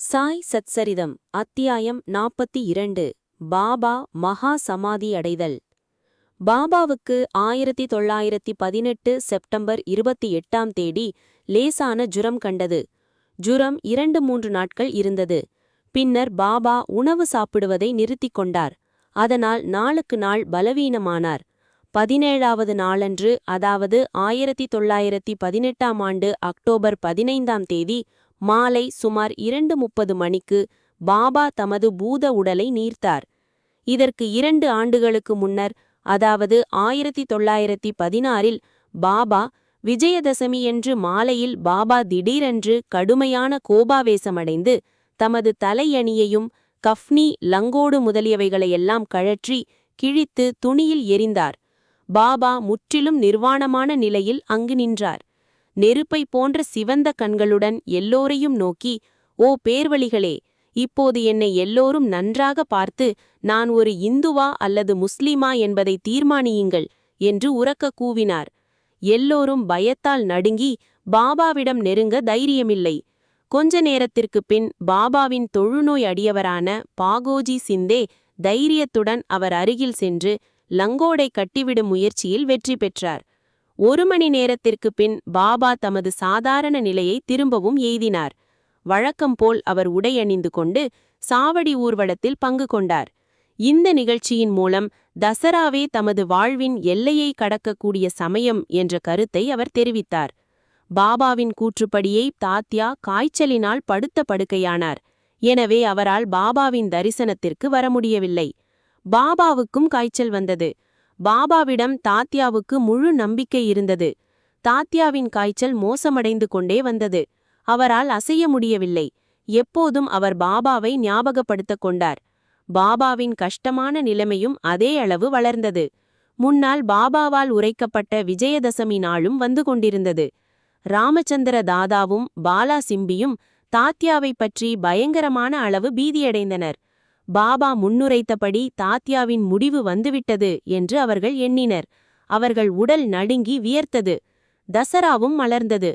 சாய் சத்சரிதம் அத்தியாயம் 42 பாபா மகா சமாதி அடைதல். பாபாவுக்கு 1918 செப்டம்பர் 28ஆம் தேதி லேசான ஜுரம் கண்டது. ஜுரம் 2-3 நாட்கள் இருந்தது. பின்னர் பாபா உணவு சாப்பிடுவதை நிறுத்திக் கொண்டார். அதனால் நாளுக்கு நாள் பலவீனமானார். 17ஆவது நாளன்று, அதாவது 1918ஆம் ஆண்டு அக்டோபர் 15ஆம் தேதி மாலை சுமார் 2:30 மணிக்கு பாபா தமது பூத உடலை நீர்த்தார். இதற்கு 2 ஆண்டுகளுக்கு முன்னர், அதாவது 1916இல் பாபா விஜயதசமியன்று மாலையில் பாபா திடீரென்று கடுமையான கோபாவேசமடைந்து தமது தலையணியையும் கஃப்னி, லங்கோடு முதலியவைகளையெல்லாம் கழற்றி கிழித்து துணியில் எறிந்தார். பாபா முற்றிலும் நிர்வாணமான நிலையில் அங்கு நின்றார். நெருப்பை போன்ற சிவந்த கண்களுடன் எல்லோரையும் நோக்கி, "ஓ பேர்வழிகளே, இப்போது என்னை எல்லோரும் நன்றாக பார்த்து நான் ஒரு இந்துவா அல்லது முஸ்லிமா என்பதை தீர்மானியுங்கள்" என்று உரக்க கூவினார். எல்லோரும் பயத்தால் நடுங்கி பாபாவிடம் நெருங்க தைரியமில்லை. கொஞ்ச நேரத்திற்குப் பின் பாபாவின் தொழுநோய் அடியவரான பாகோஜி சிந்தே தைரியத்துடன் அவர் அருகில் சென்று லங்கோடை கட்டிவிடும் முயற்சியில் வெற்றி பெற்றார். 1 மணி நேரத்திற்குப் பின் பாபா தமது சாதாரண நிலையை திரும்பவும் எய்தினார். வழக்கம் போல் அவர் உடையணிந்து கொண்டு சாவடி ஊர்வலத்தில் பங்கு கொண்டார். இந்த நிகழ்ச்சியின் மூலம் தசராவே தமது வாழ்வின் எல்லையை கடக்கக்கூடிய சமயம் என்ற கருத்தை அவர் தெரிவித்தார். பாபாவின் கூற்றுப்படியே தாத்யா காய்ச்சலினால் படுத்த படுக்கையானார். எனவே அவரால் பாபாவின் தரிசனத்திற்கு வர முடியவில்லை. பாபாவுக்கும் காய்ச்சல் வந்தது. பாபாவிடம் தாத்யாவுக்கு முழு நம்பிக்கை இருந்தது. தாத்யாவின் காய்ச்சல் மோசமடைந்து கொண்டே வந்தது. அவரால் அசைய முடியவில்லை. எப்போதும் அவர் பாபாவை ஞாபகப்படுத்திக் கொண்டார். பாபாவின் கஷ்டமான நிலைமையும் அதே அளவு வளர்ந்தது. முன்னால் பாபாவால் உரைக்கப்பட்ட விஜயதசமி நாளும் வந்து கொண்டிருந்தது. ராமச்சந்திர தாதாவும் பாலா சிம்பியும் தாத்யாவை பற்றி பயங்கரமான அளவு பீதியடைந்தனர். பாபா முன்னுரைத்தபடி தாத்யாவின் முடிவு வந்துவிட்டது என்று அவர்கள் எண்ணினர். அவர்கள் உடல் நடுங்கி வியர்த்தது. தசராவும் மலர்ந்தது.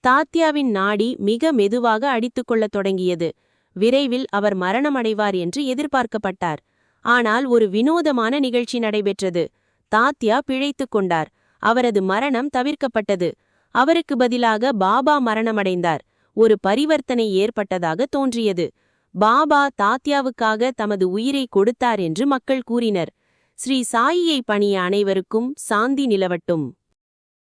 தாத்யாவின் நாடி மிக மெதுவாக அடித்துக்கொள்ளத் தொடங்கியது. விரைவில் அவர் மரணமடைவார் என்று எதிர்பார்க்கப்பட்டார். ஆனால் ஒரு வினோதமான நிகழ்ச்சி நடைபெற்றது. தாத்யா பிழைத்துக் கொண்டார். அவரது மரணம் தவிர்க்கப்பட்டது. அவருக்கு பதிலாக பாபா மரணமடைந்தார். ஒரு பரிவர்த்தனை ஏற்பட்டதாக தோன்றியது. பாபா தாத்யாவுக்காக தமது உயிரை கொடுத்தார் என்று மக்கள் கூறினர். ஸ்ரீ சாயியை பணிய அனைவருக்கும் சாந்தி நிலவட்டும்.